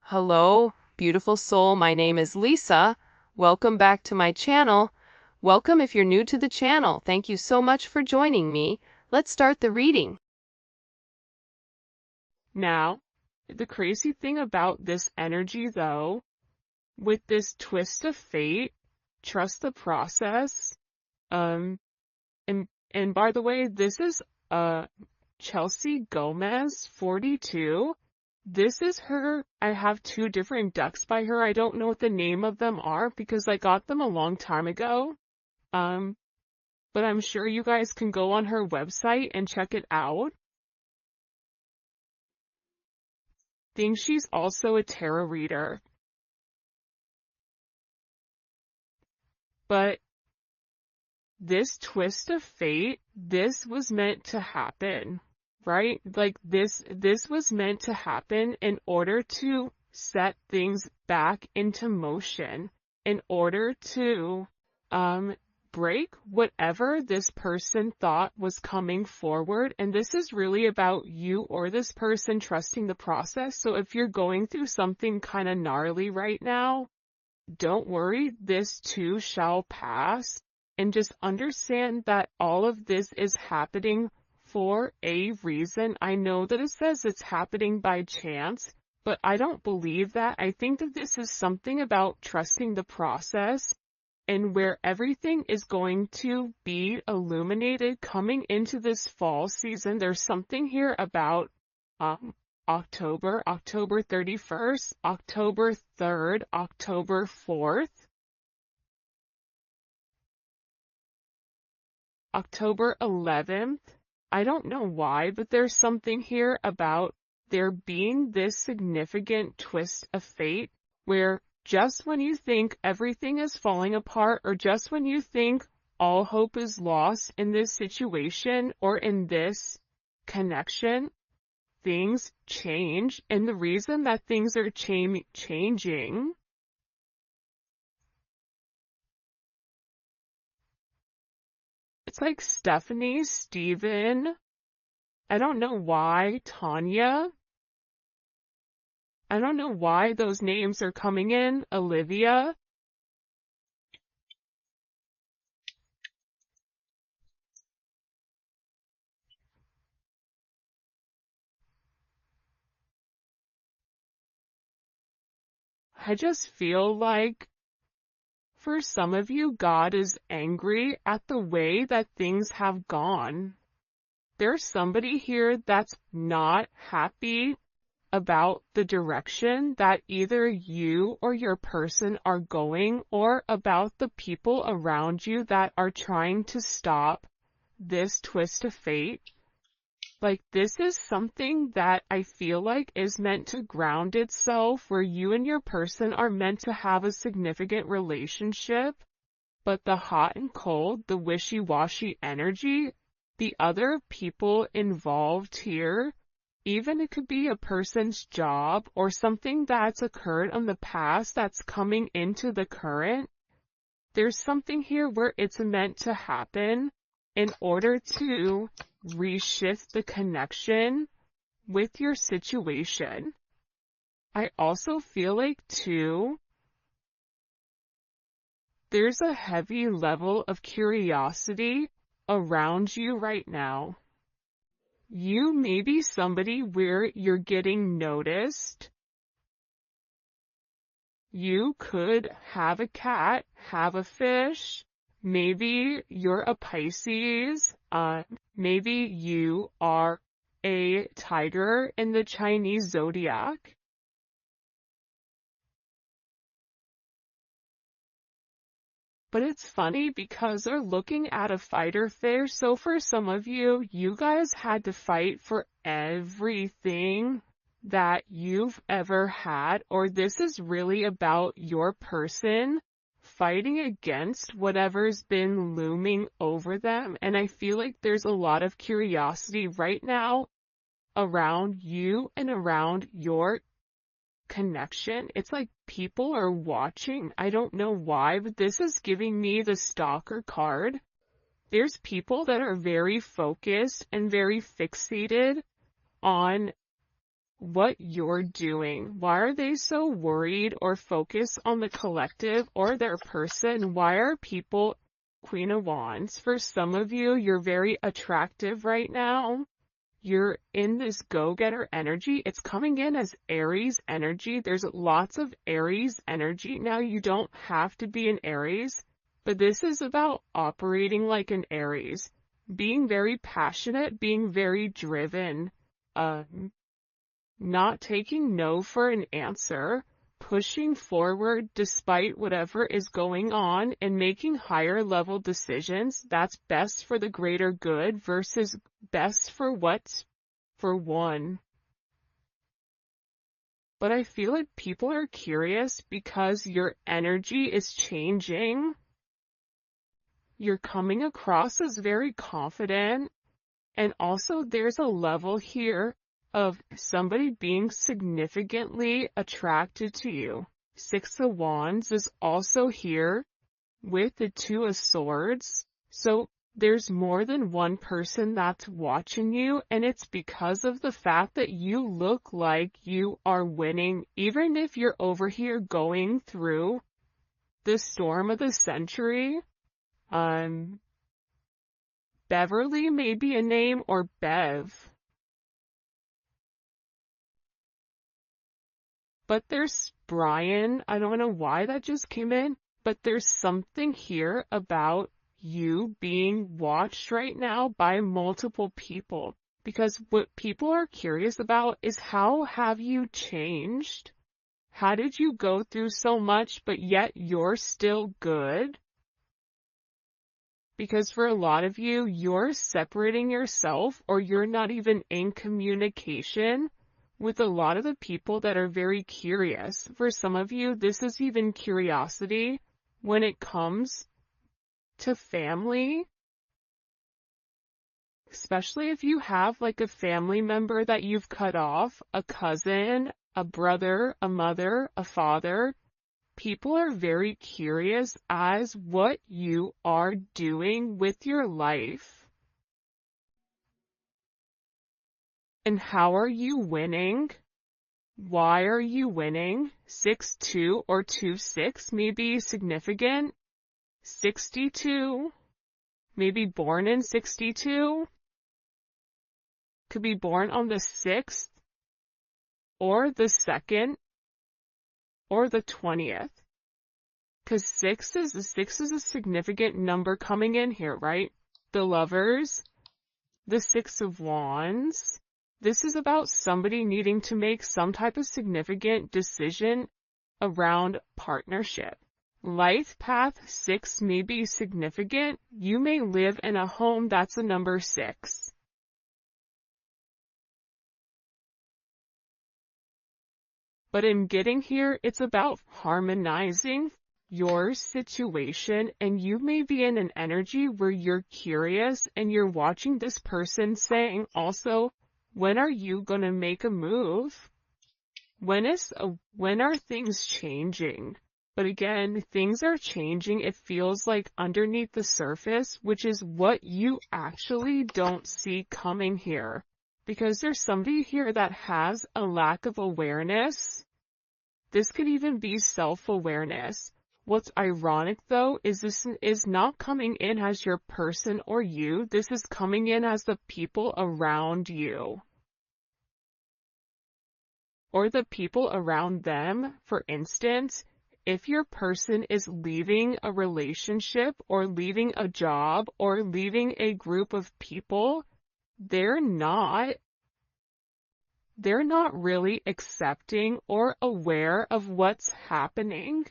Hello, beautiful soul. My name is Lisa. Welcome back to my channel. Welcome if you're new to the channel. Thank you so much for joining me. Let's start the reading. Now, the crazy thing about this energy, though, with this twist of fate, trust the process. Um, and by the way, this is Chelsea Gomez, 42. This is her. I have two different decks by her. I don't know what the name of them are because I got them a long time ago. Um, but I'm sure you guys can go on her website and check it out. Think she's also a tarot reader. But this twist of fate, this was meant to happen, right? Like this was meant to happen in order to set things back into motion, in order to break whatever this person thought was coming forward. And this is really about you or this person trusting the process. So if you're going through something kind of gnarly right now, don't worry, this too shall pass. And just understand that all of this is happening for a reason. I know that it says it's happening by chance, but I don't believe that. I think that this is something about trusting the process and where everything is going to be illuminated coming into this fall season. There's something here about October 31st, October 3rd, October 4th, October 11th. I don't know why, but there's something here about there being this significant twist of fate where just when you think everything is falling apart or just when you think all hope is lost in this situation or in this connection, things change. And the reason that things are changing it's like Stephanie, Steven, I don't know why, Tanya. I don't know why those names are coming in, Olivia. I just feel like for some of you, God is angry at the way that things have gone. There's somebody here that's not happy about the direction that either you or your person are going or about the people around you that are trying to stop this twist of fate. Like this is something that I feel like is meant to ground itself where you and your person are meant to have a significant relationship, but the hot and cold, the wishy-washy energy, the other people involved here, even it could be a person's job or something that's occurred in the past that's coming into the current. There's something here where it's meant to happen in order to reshift the connection with your situation. I also feel like too, there's a heavy level of curiosity around you right now. You may be somebody where you're getting noticed. You could have a cat, have a fish. Maybe you're a Pisces. Maybe you are a tiger in the Chinese zodiac. But it's funny because they're looking at a fighter fish. So for some of you, you guys had to fight for everything that you've ever had, or this is really about your person fighting against whatever's been looming over them. And I feel like there's a lot of curiosity right now around you and around your connection. It's like people are watching. I don't know why, but this is giving me the stalker card. There's people that are very focused and very fixated on what you're doing. Why are they so worried or focused on the collective or their person? Why are people Queen of Wands? For some of you, you're very attractive right now. You're in this go-getter energy. It's coming in as Aries energy. There's lots of Aries energy. Now, you don't have to be an Aries, but this is about operating like an Aries, being very passionate, being very driven, not taking no for an answer, pushing forward despite whatever is going on, and making higher level decisions that's best for the greater good versus best for what's for one. But I feel like people are curious because your energy is changing. You're coming across as very confident, and also there's a level here of somebody being significantly attracted to you. Six of Wands is also here with the Two of Swords. So there's more than one person that's watching you, and it's because of the fact that you look like you are winning, even if you're over here going through the storm of the century. Beverly may be a name, or Bev. But there's Brian. I don't know why that just came in, but there's something here about you being watched right now by multiple people. Because what people are curious about is, how have you changed? How did you go through so much, but yet you're still good? Because for a lot of you, you're separating yourself, or you're not even in communication with a lot of the people that are very curious. For some of you, this is even curiosity when it comes to family. Especially if you have like a family member that you've cut off, a cousin, a brother, a mother, a father. People are very curious as what you are doing with your life. And how are you winning? Why are you winning? 6-2 or 2-6 may be significant. 62, maybe born in 62. Could be born on the 6th, or the 2nd, or the 20th. Because 6 is a significant number coming in here, right? The Lovers, the Six of Wands. This is about somebody needing to make some type of significant decision around partnership. Life path 6 may be significant. You may live in a home that's a number 6. But in getting here, it's about harmonizing your situation, and you may be in an energy where you're curious and you're watching this person saying also, when are you going to make a move? When are things changing? But again, things are changing. It feels like underneath the surface, which is what you actually don't see coming here. Because there's somebody here that has a lack of awareness. This could even be self-awareness. What's ironic though is this is not coming in as your person or you. This is coming in as the people around you. Or the people around them. For instance, if your person is leaving a relationship or leaving a job or leaving a group of people, they're not really accepting or aware of what's happening.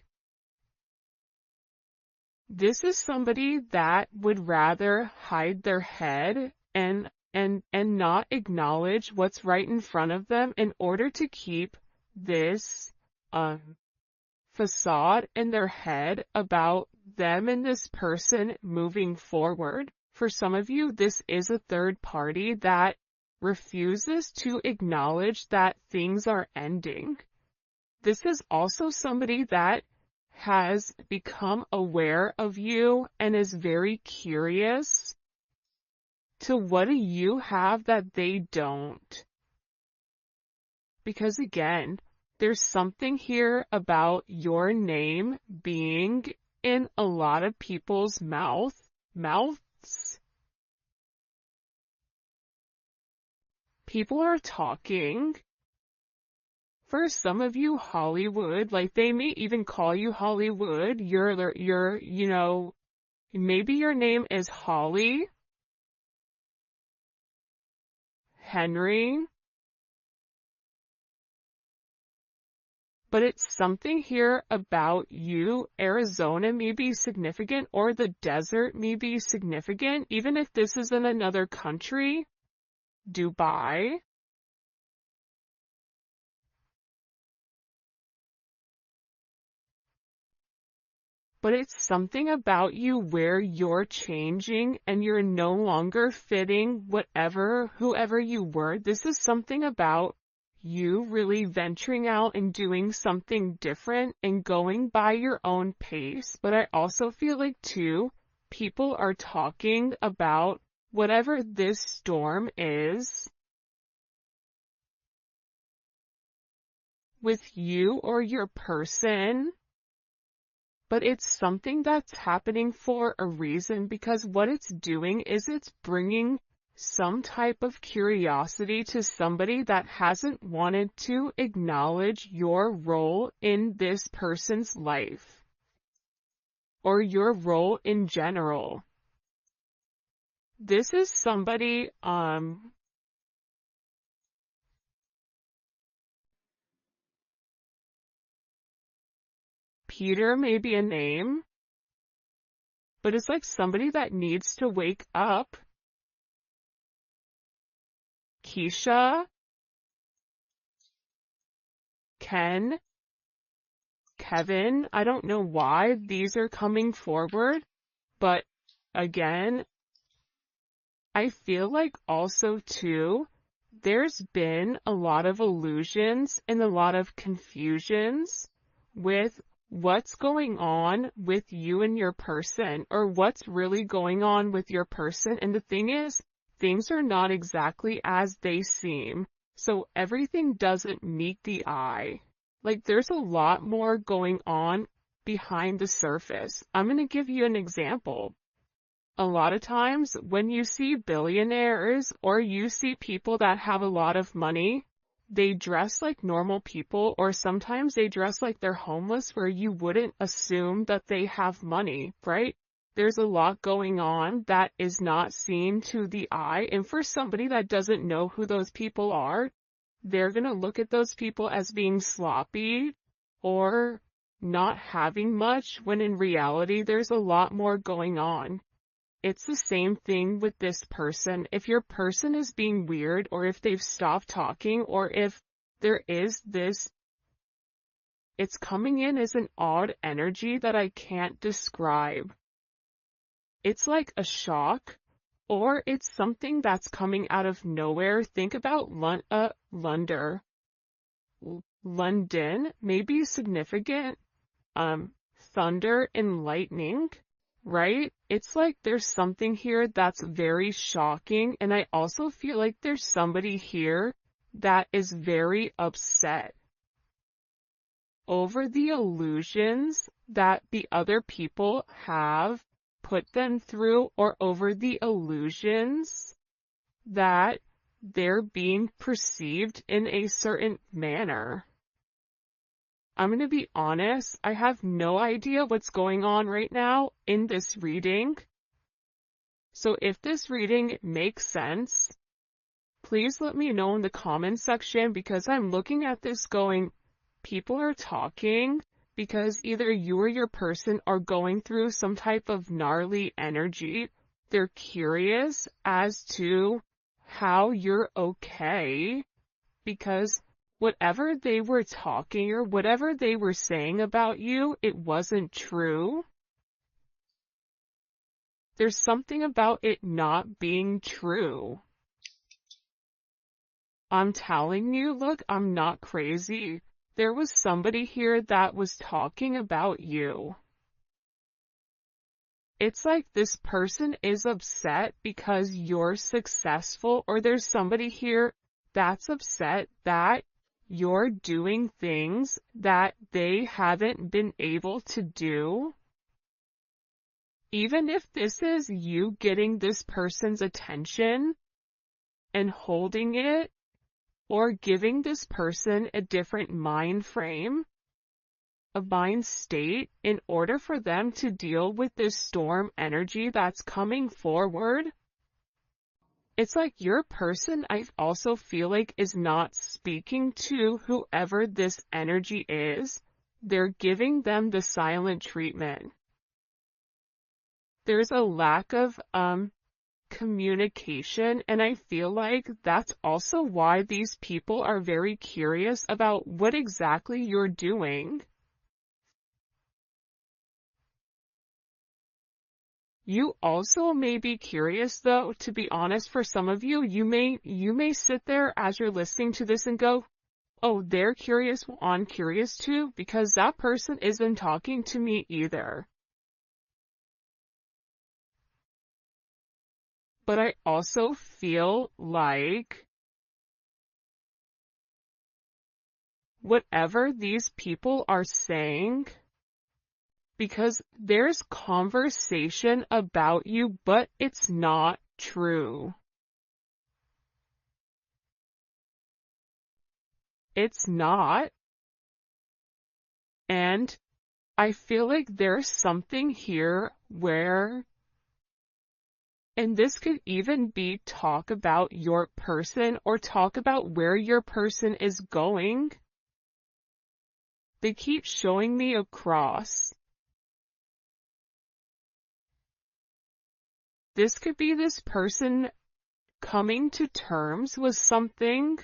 This is somebody that would rather hide their head and not acknowledge what's right in front of them in order to keep this facade in their head about them and this person moving forward. For some of you, this is a third party that refuses to acknowledge that things are ending. This is also somebody that has become aware of you and is very curious to what do you have that they don't. because again, there's something here about your name being in a lot of people's mouths. People are talking. For some of you, Hollywood, like they may even call you Hollywood. Maybe your name is Holly, Henry, but it's something here about you. Arizona may be significant, or the desert may be significant, even if this is in another country. Dubai. But it's something about you where you're changing and you're no longer fitting whoever you were. This is something about you really venturing out and doing something different and going by your own pace. But I also feel like too, people are talking about whatever this storm is with you or your person. But it's something that's happening for a reason, because what it's doing is it's bringing some type of curiosity to somebody that hasn't wanted to acknowledge your role in this person's life or your role in general. This is somebody, Peter may be a name, but it's like somebody that needs to wake up. Keisha, Ken, Kevin, I don't know why these are coming forward, but again, I feel like also too, there's been a lot of illusions and a lot of confusions with what's going on with you and your person, or what's really going on with your person. And the thing is, things are not exactly as they seem. So everything doesn't meet the eye. Like there's a lot more going on behind the surface. I'm going to give you an example. A lot of times when you see billionaires or you see people that have a lot of money, they dress like normal people, or sometimes they dress like they're homeless, where you wouldn't assume that they have money, right? There's a lot going on that is not seen to the eye, and for somebody that doesn't know who those people are, they're going to look at those people as being sloppy or not having much, when in reality there's a lot more going on. It's the same thing with this person. If your person is being weird, or if they've stopped talking, or if there is this, it's coming in as an odd energy that I can't describe. It's like a shock, or it's something that's coming out of nowhere. Think about London may be significant, thunder and lightning. Right? It's like there's something here that's very shocking, and I also feel like there's somebody here that is very upset over the illusions that the other people have put them through, or over the illusions that they're being perceived in a certain manner. I'm going to be honest, I have no idea what's going on right now in this reading. So if this reading makes sense, please let me know in the comments section, because I'm looking at this going, people are talking because either you or your person are going through some type of gnarly energy. They're curious as to how you're okay, because whatever they were talking or whatever they were saying about you, it wasn't true. There's something about it not being true. I'm telling you, look, I'm not crazy. There was somebody here that was talking about you. It's like this person is upset because you're successful, or there's somebody here that's upset that you're doing things that they haven't been able to do. Even if this is you getting this person's attention and holding it, or giving this person a different mind frame, a mind state, in order for them to deal with this storm energy that's coming forward. It's like your person, I also feel like, is not speaking to whoever this energy is. They're giving them the silent treatment. There's a lack of communication, and I feel like that's also why these people are very curious about what exactly you're doing. You also may be curious, though, to be honest. For some of you, you may sit there as you're listening to this and go, oh, they're curious, well, I'm curious too, because that person isn't talking to me either. But I also feel like whatever these people are saying, because there's conversation about you, but it's not true. It's not. And I feel like there's something here where, and this could even be talk about your person or talk about where your person is going. They keep showing me a cross. This could be this person coming to terms with something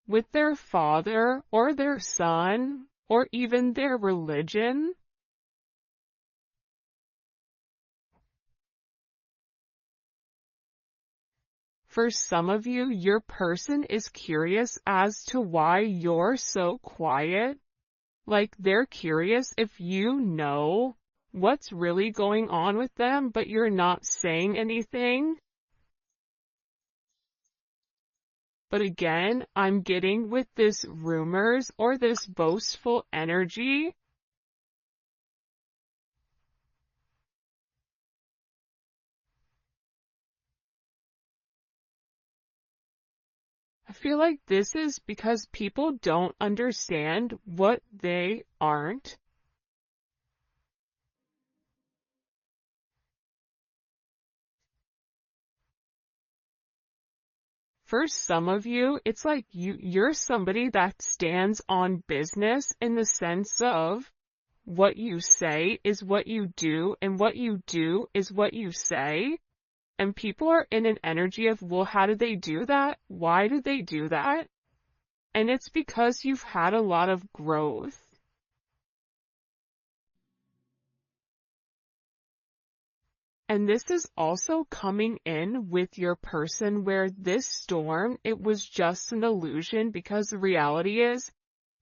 with their father or their son or even their religion. For some of you, your person is curious as to why you're so quiet. Like, they're curious if you know what's really going on with them, but you're not saying anything. But again, I'm getting with this rumors or this boastful energy. I feel like this is because people don't understand what they aren't. For some of you, it's like you're somebody that stands on business in the sense of what you say is what you do, and what you do is what you say. And people are in an energy of, well, how did they do that? Why did they do that? And it's because you've had a lot of growth. And this is also coming in with your person where this storm, it was just an illusion, because the reality is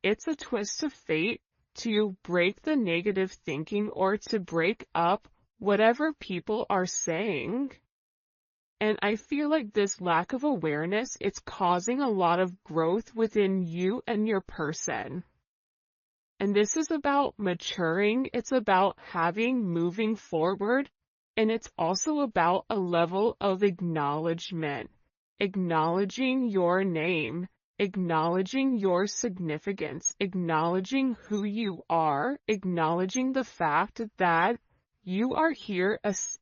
it's a twist of fate to break the negative thinking or to break up whatever people are saying. And I feel like this lack of awareness, it's causing a lot of growth within you and your person. And this is about maturing. It's about moving forward. And it's also about a level of acknowledgement, acknowledging your name, acknowledging your significance, acknowledging who you are, acknowledging the fact that you are here as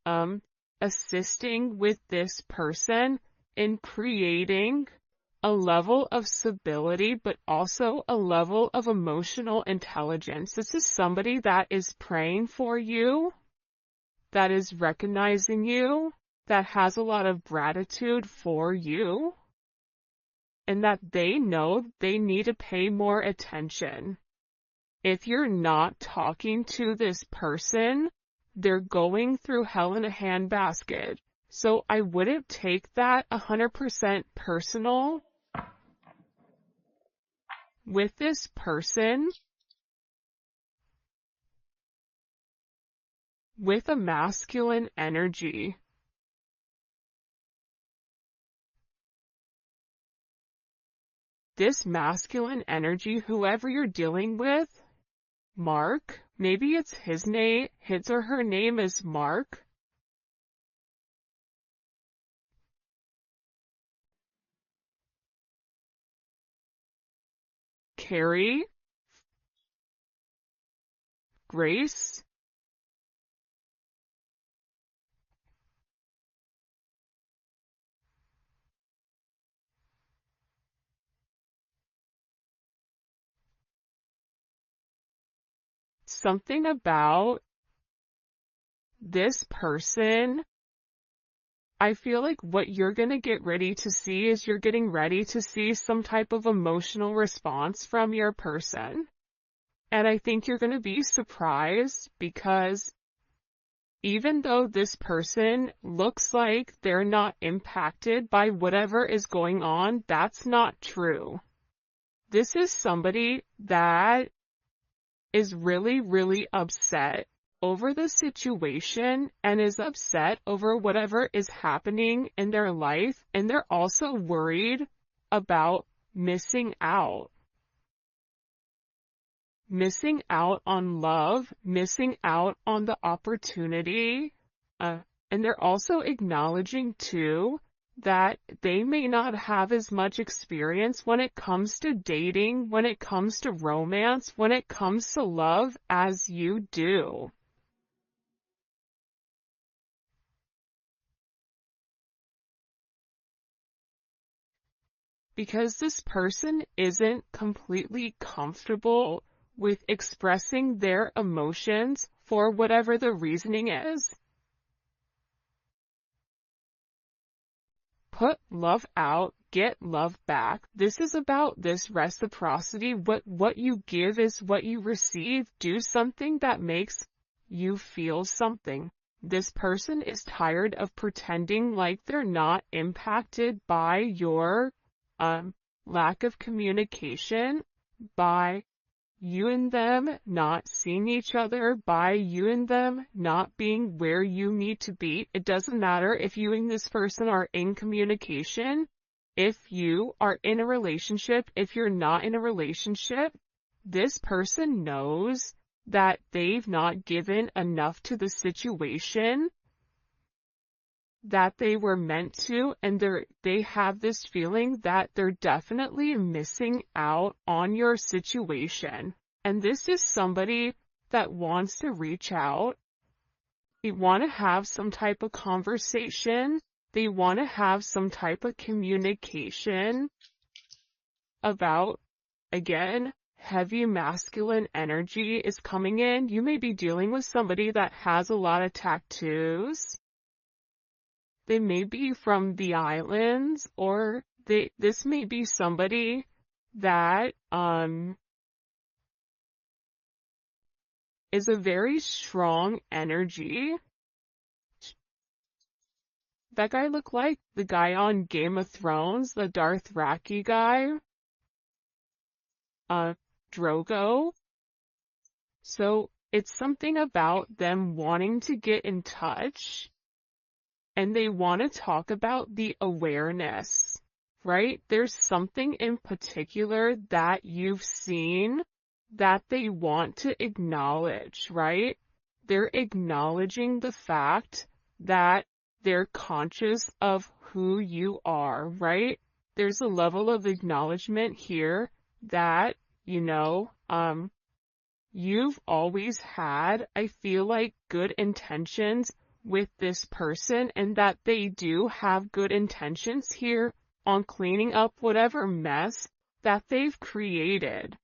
assisting with this person in creating a level of stability, but also a level of emotional intelligence. This is somebody that is praying for you, that is recognizing you, that has a lot of gratitude for you, and that they know they need to pay more attention. If you're not talking to this person, they're going through hell in a handbasket. So I wouldn't take that 100% personal with this person with a masculine energy. this masculine energy, whoever you're dealing with, Mark, maybe it's his or her name is Mark. Carrie, Grace, something about this person. I feel like what you're going to get ready to see is you're getting ready to see some type of emotional response from your person. And I think you're going to be surprised because even though this person looks like they're not impacted by whatever is going on, that's not true. This is somebody that is really, really upset over the situation and is upset over whatever is happening in their life, and they're also worried about missing out. Missing out on love, missing out on the opportunity, and they're also acknowledging too that they may not have as much experience when it comes to dating, when it comes to romance, when it comes to love as you do. Because this person isn't completely comfortable with expressing their emotions for whatever the reasoning is. Put love out, get love back. This is about this reciprocity. What you give is what you receive. Do something that makes you feel something. This person is tired of pretending like they're not impacted by your lack of communication, by you and them not seeing each other, by you and them not being where you need to be. It doesn't matter if you and this person are in communication, if you are in a relationship, if you're not in a relationship, this person knows that they've not given enough to the situation that they were meant to, and they have this feeling that they're definitely missing out on your situation. And this is somebody that wants to reach out. They want to have some type of conversation. They want to have some type of communication about, again, heavy masculine energy is coming in. You may be dealing with somebody that has a lot of tattoos. They may be from the islands, or this may be somebody that is a very strong energy. That guy looked like the guy on Game of Thrones, the Dothraki guy. Drogo. So it's something about them wanting to get in touch. And they want to talk about the awareness, right? There's something in particular that you've seen that they want to acknowledge, right? They're acknowledging the fact that they're conscious of who you are, right? There's a level of acknowledgement here that, you've always had, I feel like, good intentions with this person, and that they do have good intentions here on cleaning up whatever mess that they've created.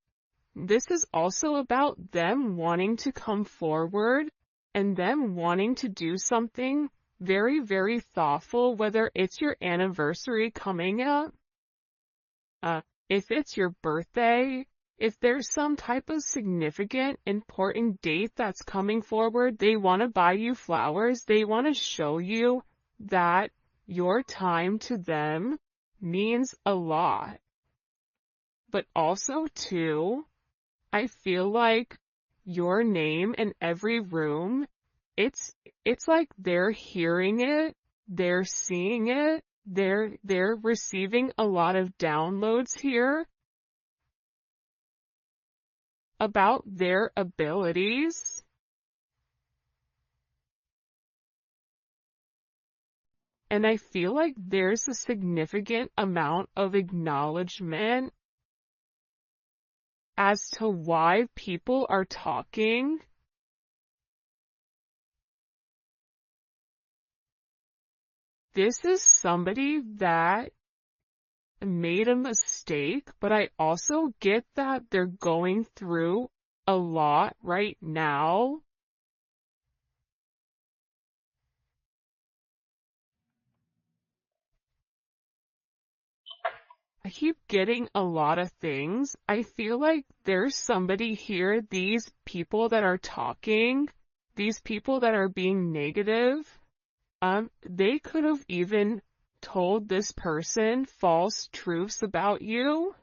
This is also about them wanting to come forward and them wanting to do something very, very thoughtful, whether it's your anniversary coming up, if it's your birthday, if there's some type of significant, important date that's coming forward, they want to buy you flowers. They want to show you that your time to them means a lot. But also, too, I feel like your name in every room, it's like they're hearing it, they're seeing it, they're receiving a lot of downloads here. about their abilities. And I feel like there's a significant amount of acknowledgement as to why people are talking. This is somebody that made a mistake, but I also get that they're going through a lot right now. I keep getting a lot of things. I feel like there's somebody here, these people that are talking, these people that are being negative, they could have even told this person false truths about you.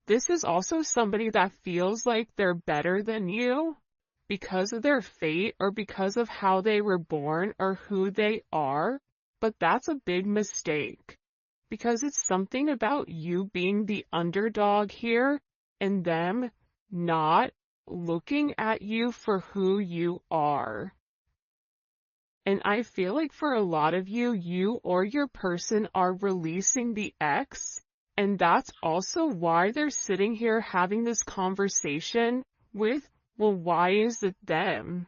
This is also somebody that feels like they're better than you because of their fate or because of how they were born or who they are, but that's a big mistake because it's something about you being the underdog here and them not looking at you for who you are. And I feel like for a lot of you, you or your person are releasing the ex, and that's also why they're sitting here having this conversation with, well, why is it them?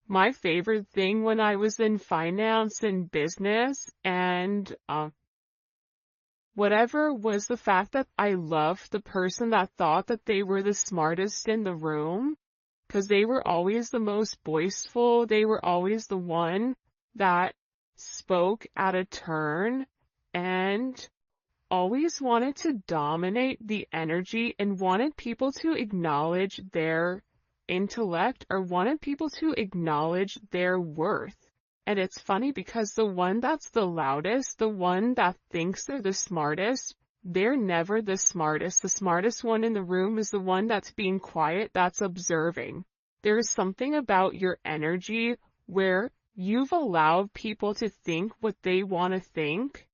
My favorite thing when I was in finance and business and whatever was the fact that I loved the person that thought that they were the smartest in the room. Because they were always the most boastful, they were always the one that spoke at a turn and always wanted to dominate the energy and wanted people to acknowledge their intellect or wanted people to acknowledge their worth. And it's funny because the one that's the loudest, the one that thinks they're the smartest, they're never the smartest. The smartest one in the room is the one that's being quiet, that's observing. There is something about your energy where you've allowed people to think what they want to think.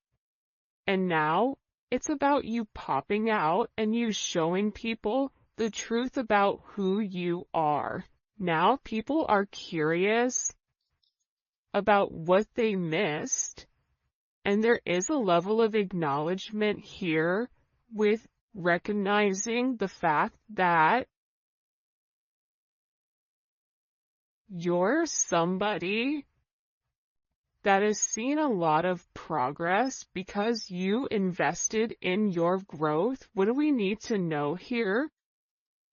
And now it's about you popping out and you showing people the truth about who you are. Now people are curious about what they missed. And there is a level of acknowledgement here with recognizing the fact that you're somebody that has seen a lot of progress because you invested in your growth. What do we need to know here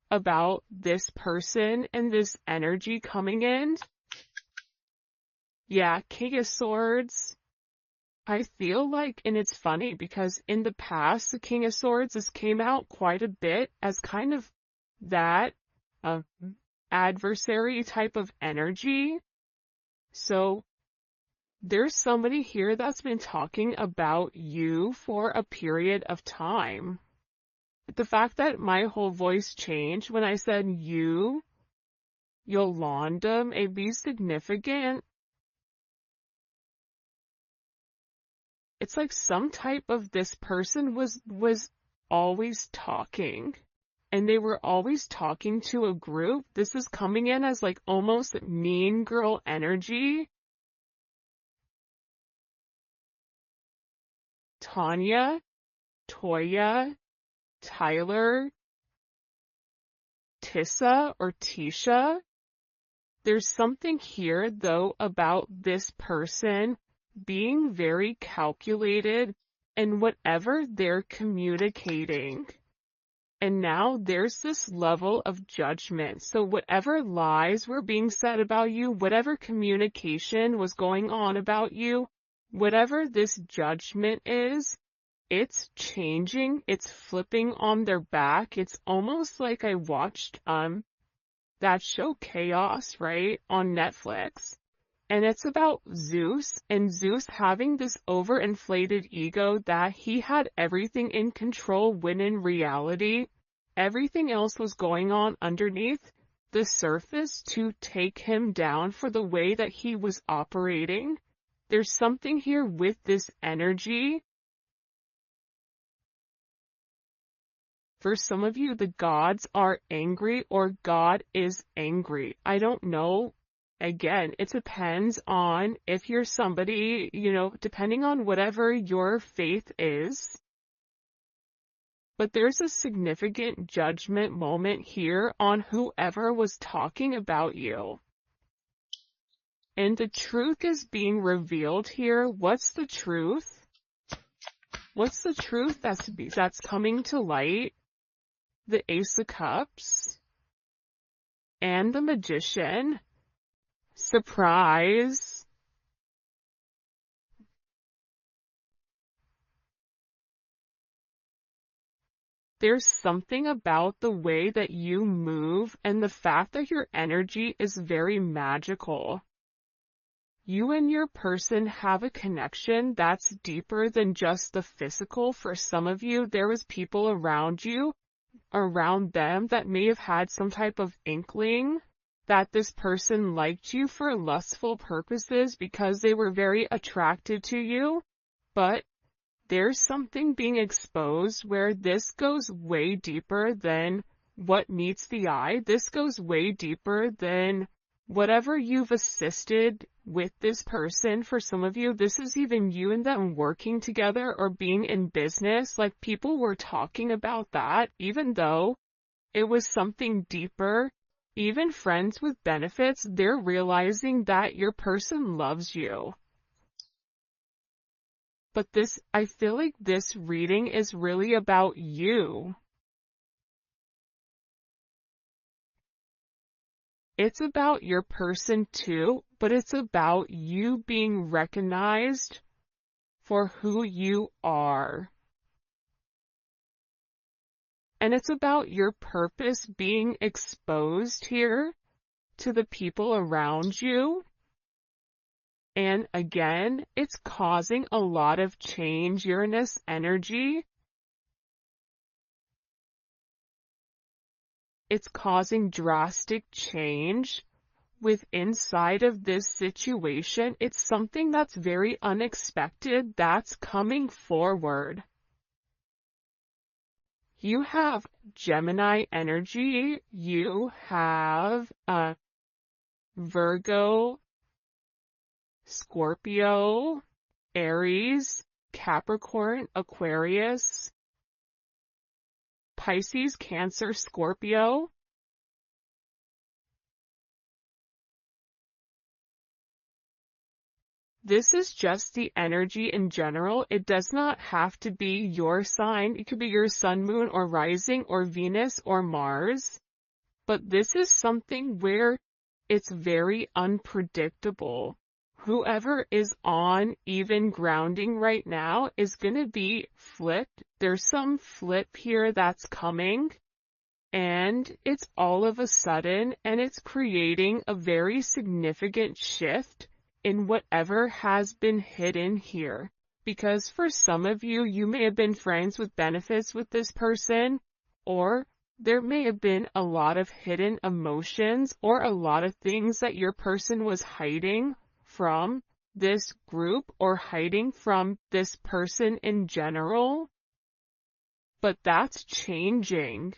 about this person and this energy coming in? Yeah, King of Swords. I feel like, and it's funny because in the past, the King of Swords has came out quite a bit as kind of that adversary type of energy. So there's somebody here that's been talking about you for a period of time. The fact that my whole voice changed when I said you, Yolanda, may be significant. It's like some type of this person was always talking. And they were always talking to a group. This is coming in as like almost mean girl energy. Tanya, Toya, Tyler, Tissa or Tisha. There's something here though about this person being very calculated in whatever they're communicating. And now there's this level of judgment. So whatever lies were being said about you, whatever communication was going on about you, whatever this judgment is, it's changing, it's flipping on their back. It's almost like I watched that show Chaos, right, on Netflix. And it's about Zeus, and Zeus having this overinflated ego that he had everything in control when in reality, everything else was going on underneath the surface to take him down for the way that he was operating. There's something here with this energy For some of you, the gods are angry or God is angry. I don't know. Again, it depends on if you're somebody, depending on whatever your faith is. But there's a significant judgment moment here on whoever was talking about you. And the truth is being revealed here. What's the truth? What's the truth that's coming to light? The Ace of Cups and the Magician. Surprise. There's something about the way that you move and the fact that your energy is very magical. You and your person have a connection that's deeper than just the physical. For some of you, there was people around you, around them, that may have had some type of inkling that this person liked you for lustful purposes because they were very attracted to you. But there's something being exposed where this goes way deeper than what meets the eye. This goes way deeper than whatever you've assisted with this person. For some of you, this is even you and them working together or being in business. Like, people were talking about that, even though it was something deeper. Even friends with benefits, they're realizing that your person loves you. But I feel like this reading is really about you. It's about your person too, but it's about you being recognized for who you are. And it's about your purpose being exposed here to the people around you. And again, it's causing a lot of change, Uranus energy. It's causing drastic change with inside of this situation. It's something that's very unexpected that's coming forward. You have Gemini energy. You have Virgo, Scorpio, Aries, Capricorn, Aquarius, Pisces, Cancer, Scorpio. This is just the energy in general. It does not have to be your sign. It could be your sun, moon, or rising, or Venus, or Mars. But this is something where it's very unpredictable. Whoever is on even grounding right now is going to be flipped. There's some flip here that's coming, and it's all of a sudden, and it's creating a very significant shift in whatever has been hidden here. Because for some of you, you may have been friends with benefits with this person, or there may have been a lot of hidden emotions or a lot of things that your person was hiding from this group or hiding from this person in general. But that's changing.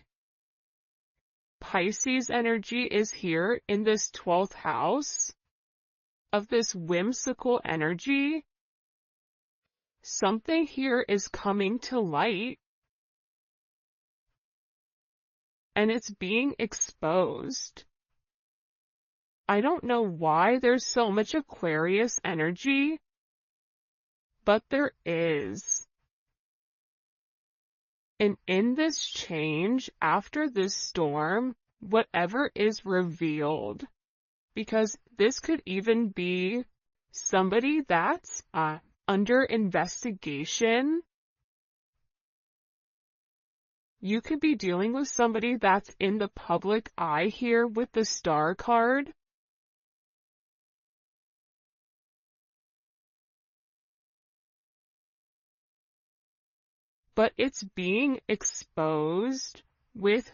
Pisces energy is here in this 12th house of this whimsical energy. Something here is coming to light, and it's being exposed. I don't know why there's so much Aquarius energy, but there is. And in this change, after this storm, whatever is revealed, because this could even be somebody that's under investigation. You could be dealing with somebody that's in the public eye here with the Star card. But it's being exposed with